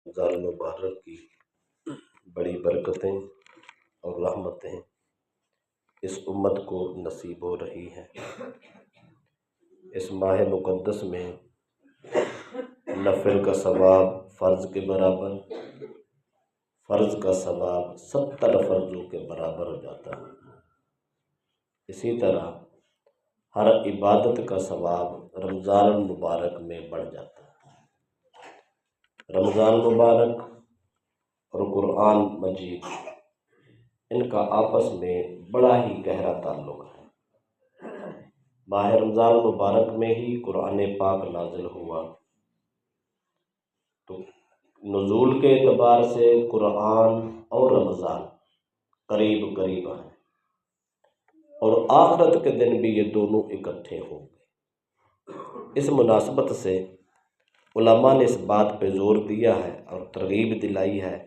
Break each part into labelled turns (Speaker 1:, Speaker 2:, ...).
Speaker 1: رمضان المبارک کی بڑی برکتیں اور رحمتیں اس امت کو نصیب ہو رہی ہیں۔ اس ماہ مقدس میں نفل کا ثواب فرض کے برابر، فرض کا ثواب 70 فرضوں کے برابر ہو جاتا ہے۔ اسی طرح ہر عبادت کا ثواب رمضان المبارک میں بڑھ جاتا ہے۔ رمضان مبارک اور قرآن مجید ان کا آپس میں بڑا ہی گہرا تعلق ہے۔ ماہ رمضان مبارک میں ہی قرآن پاک نازل ہوا، تو نزول کے اعتبار سے قرآن اور رمضان قریب قریب ہیں، اور آخرت کے دن بھی یہ دونوں اکٹھے ہوں گے۔ اس مناسبت سے علماء نے اس بات پہ زور دیا ہے اور ترغیب دلائی ہے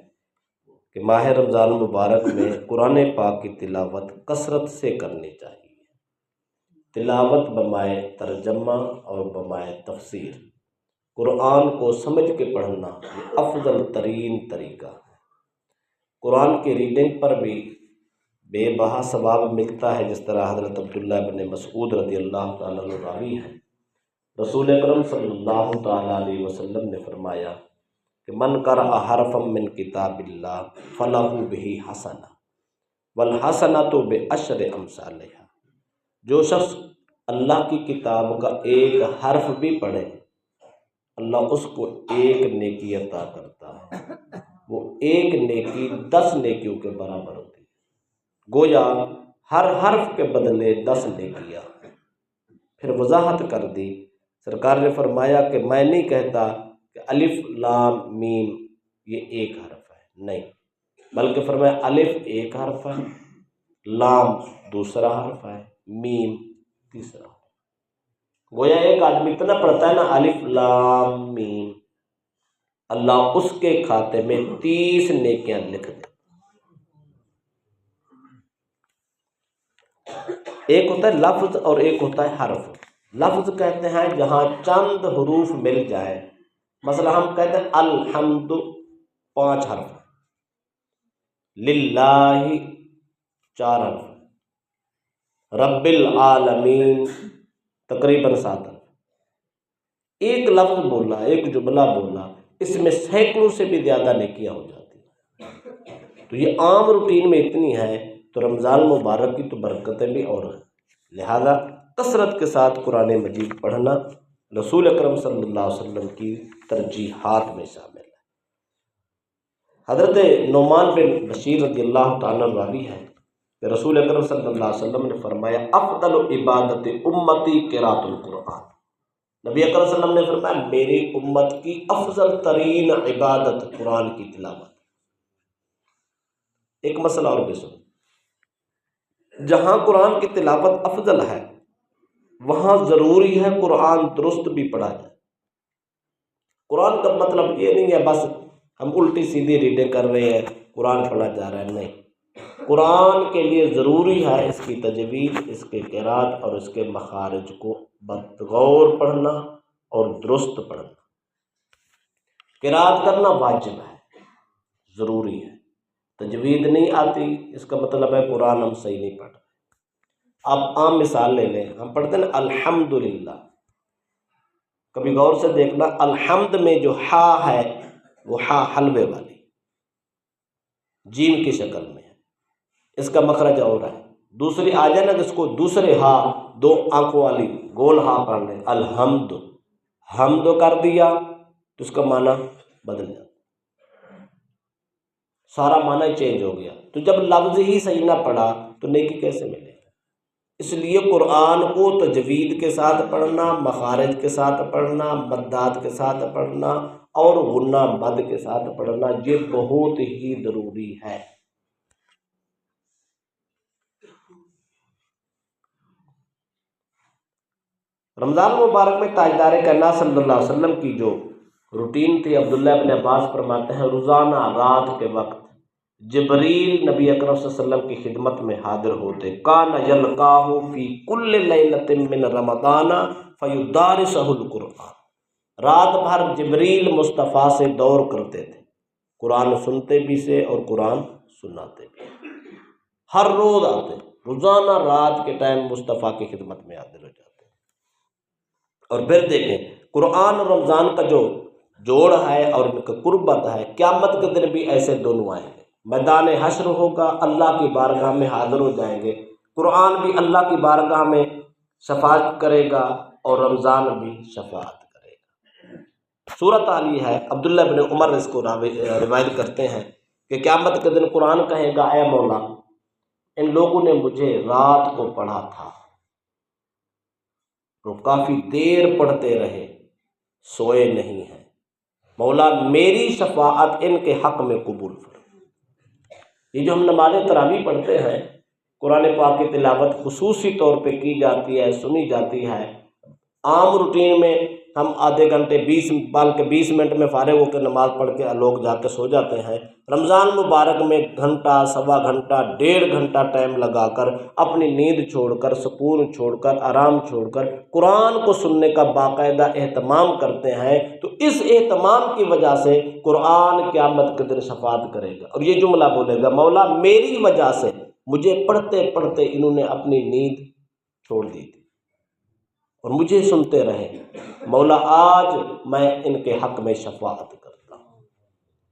Speaker 1: کہ ماہ رمضان مبارک میں قرآن پاک کی تلاوت کثرت سے کرنی چاہیے۔ تلاوت بمائے ترجمہ اور بمائے تفسیر، قرآن کو سمجھ کے پڑھنا یہ افضل ترین طریقہ ہے۔ قرآن کی ریڈنگ پر بھی بے بہا ثواب ملتا ہے، جس طرح حضرت عبداللہ بن مسعود رضی اللہ تعالیٰ عنہ راوی ہیں، رسول اکرم صلی اللہ تعالیٰ علیہ وسلم نے فرمایا کہ من قرأ حرفا من کتاب اللہ فلہ بہ حسنہ والحسنۃ بعشر امثالہا۔ جو شخص اللہ کی کتاب کا ایک حرف بھی پڑھے، اللہ اس کو ایک نیکی عطا کرتا ہے، وہ ایک نیکی 10 نیکیوں کے برابر ہوتی ہے۔ گویا ہر حرف کے بدلے 10 نیکیاں۔ پھر وضاحت کر دی، سرکار نے فرمایا کہ میں نہیں کہتا کہ الف لام میم یہ ایک حرف ہے، نہیں، بلکہ فرمایا الف ایک حرف ہے، لام دوسرا حرف ہے، میم تیسرا۔ گویا ایک آدمی اتنا پڑھتا ہے نا الف لام میم، اللہ اس کے کھاتے میں 30 نیکیاں لکھ دے۔ ایک ہوتا ہے لفظ اور ایک ہوتا ہے حرف۔ لفظ کہتے ہیں جہاں چند حروف مل جائے، مثلا ہم کہتے ہیں الحمد 5 حرف، للہ 4 حرف، رب العالمین تقریباً 7 حرف۔ ایک لفظ بولا، ایک جملہ بولا، اس میں سینکڑوں سے بھی زیادہ نیکیاں ہو جاتی ہیں۔ تو یہ عام روٹین میں اتنی ہے، تو رمضان مبارک کی تو برکتیں بھی اور ہیں۔ لہذا کثرت کے ساتھ قرآن مجید پڑھنا رسول اکرم صلی اللہ علیہ وسلم کی ترجیحات میں شامل ہے۔ حضرت نعمان بن بشیر رضی اللہ تعالیٰ راوی ہے کہ رسول اکرم صلی اللہ علیہ وسلم نے فرمایا افضل عبادت امتی قراءۃ القرآن۔ نبی اکرم صلی اللہ علیہ وسلم نے فرمایا میری امت کی افضل ترین عبادت قرآن کی تلاوت۔ ایک مسئلہ اور بھی سنو، جہاں قرآن کی تلاوت افضل ہے وہاں ضروری ہے قرآن درست بھی پڑھا جائے۔ قرآن کا مطلب یہ نہیں ہے بس ہم الٹی سیدھی ریڈنگ کر رہے ہیں، قرآن پڑھا جا رہا ہے، نہیں۔ قرآن کے لیے ضروری ہے اس کی تجوید، اس کے قرات اور اس کے مخارج کو بغور پڑھنا اور درست پڑھنا۔ قرات کرنا واجب ہے، ضروری ہے۔ تجوید نہیں آتی اس کا مطلب ہے قرآن ہم صحیح نہیں پڑھ رہے۔ آپ عام مثال لے لیں، ہم پڑھتے ہیں الحمدللہ، کبھی غور سے دیکھنا الحمد میں جو ہا ہے وہ ہا حلوے والی جیم کی شکل میں ہے، اس کا مخرج اور ہے۔ دوسری آ جائے نا جس کو دوسرے ہا 2 آنکھوں والی گول ہا پڑھ لیں، الحمد، حمد کر دیا تو اس کا معنی بدل جاتا، سارا معنی چینج ہو گیا۔ تو جب لفظ ہی صحیح نہ پڑھا تو نیکی کیسے ملے؟ اس لیے قرآن کو تجوید کے ساتھ پڑھنا، مخارج کے ساتھ پڑھنا، مدات کے ساتھ پڑھنا اور غنہ مد کے ساتھ پڑھنا یہ بہت ہی ضروری ہے۔ رمضان مبارک میں تاجدار کائنات صلی اللہ علیہ وسلم کی جو روٹین تھی، عبداللہ بن عباس فرماتے ہیں روزانہ رات کے وقت جبریل نبی اکرم صلی اللہ علیہ وسلم کی خدمت میں حاضر ہوتے، کان یلقاہ فی کل لیلۃ من رمضان فیدارسہ القرآن۔ رات بھر جبریل مصطفیٰ سے دور کرتے تھے، قرآن سنتے بھی سے اور قرآن سناتے بھی، ہر روز آتے، روزانہ رات کے ٹائم مصطفیٰ کی خدمت میں حاضر ہو جاتے ہیں۔ اور پھر دیکھیں قرآن اور رمضان کا جو جوڑ ہے اور ان کا قربت ہے، قیامت کے دن بھی ایسے دونوں آئیں گے، میدان حشر ہوگا، اللہ کی بارگاہ میں حاضر ہو جائیں گے، قرآن بھی اللہ کی بارگاہ میں شفاعت کرے گا اور رمضان بھی شفاعت کرے گا۔ صورت حال یہ ہے، عبداللہ بن عمر اس کو روایت کرتے ہیں کہ قیامت کے دن قرآن کہے گا، اے مولا ان لوگوں نے مجھے رات کو پڑھا تھا، وہ کافی دیر پڑھتے رہے، سوئے نہیں ہیں، مولا میری شفاعت ان کے حق میں قبول فرما۔ یہ جو ہم نماز تراویح پڑھتے ہیں، قرآن پاک کی تلاوت خصوصی طور پہ کی جاتی ہے، سنی جاتی ہے، عام روٹین میں ہم آدھے گھنٹے 20 منٹ میں فارغ ہو کے نماز پڑھ کے لوگ جا کے سو جاتے ہیں۔ رمضان مبارک میں گھنٹہ، سوا گھنٹہ، 1.5 گھنٹہ ٹائم لگا کر، اپنی نیند چھوڑ کر، سکون چھوڑ کر، آرام چھوڑ کر قرآن کو سننے کا باقاعدہ اہتمام کرتے ہیں، تو اس اہتمام کی وجہ سے قرآن قیامت کے دن شفاعت کرے گا اور یہ جملہ بولے گا، مولا میری وجہ سے مجھے پڑھتے پڑھتے انہوں نے اپنی نیند چھوڑ دی تھی اور مجھے سنتے رہے، مولا آج میں ان کے حق میں شفاعت کرتا ہوں۔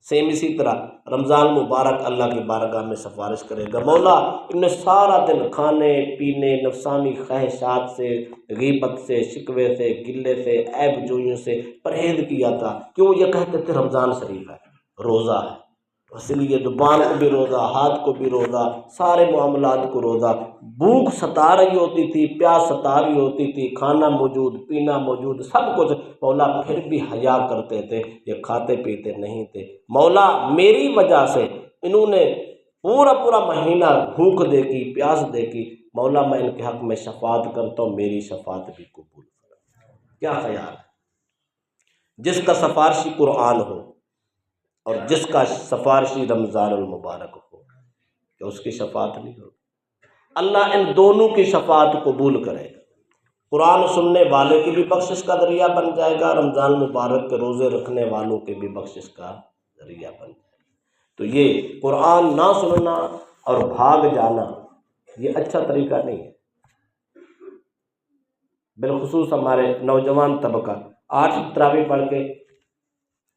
Speaker 1: سیم اسی طرح رمضان مبارک اللہ کی بارگاہ میں سفارش کرے گا، مولا ان نے سارا دن کھانے پینے، نفسانی خواہشات سے، غیبت سے، شکوے سے، گلے سے، عیب جوئیوں سے پرہیز کیا تھا، کیوں؟ یہ کہتے تھے رمضان شریف ہے، روزہ ہے، اس لیے زبان کو بھی روزہ، ہاتھ کو بھی روزہ، سارے معاملات کو روزہ، بھوک ستا رہی ہوتی تھی، پیاس ستا رہی ہوتی تھی، کھانا موجود، پینا موجود، سب کچھ، مولا پھر بھی حیا کرتے تھے، یہ کھاتے پیتے نہیں تھے، مولا میری وجہ سے انہوں نے پورا مہینہ بھوک دیکھی، پیاس دیکھی، مولا میں ان کے حق میں شفاعت کرتا ہوں، میری شفاعت بھی قبول کرو۔ کیا خیال ہے؟ جس کا سفارشی قرآن ہو اور جس کا سفارشی رمضان المبارک ہو، کہ اس کی شفاعت نہیں ہوگی؟ اللہ ان دونوں کی شفاعت قبول کرے گا، قرآن سننے والے کی بھی بخشش کا ذریعہ بن جائے گا، رمضان مبارک کے روزے رکھنے والوں کے بھی بخشش کا ذریعہ بن جائے گا۔ تو یہ قرآن نہ سننا اور بھاگ جانا یہ اچھا طریقہ نہیں ہے، بالخصوص ہمارے نوجوان طبقہ 8 تراویح پڑھ کے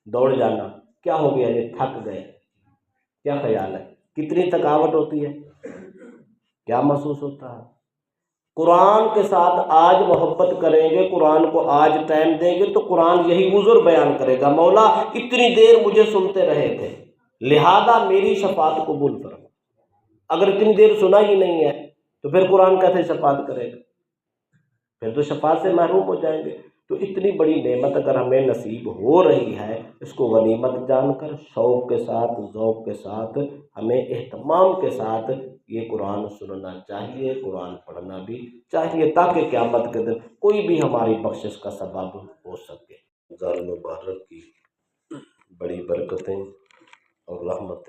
Speaker 1: دوڑ جانا، کیا ہو گیا یہ تھک گئے، کیا خیال ہے؟ کتنی تھکاوٹ ہوتی ہے، کیا محسوس ہوتا ہے؟ قرآن کے ساتھ آج محبت کریں گے، قرآن کو آج ٹائم دیں گے تو قرآن یہی عذر بیان کرے گا، مولا اتنی دیر مجھے سنتے رہے تھے، لہذا میری شفاعت قبول فرما۔ اگر اتنی دیر سنا ہی نہیں ہے تو پھر قرآن کیسے شفاعت کرے گا؟ پھر تو شفاعت سے محروم ہو جائیں گے۔ تو اتنی بڑی نعمت اگر ہمیں نصیب ہو رہی ہے، اس کو غنیمت جان کر شوق کے ساتھ، ذوق کے ساتھ، ہمیں اہتمام کے ساتھ یہ قرآن سننا چاہیے، قرآن پڑھنا بھی چاہیے، تاکہ قیامت کے دن کوئی بھی ہماری بخشش کا سبب ہو سکے۔ رمضان مبارک کی بڑی برکتیں اور رحمتیں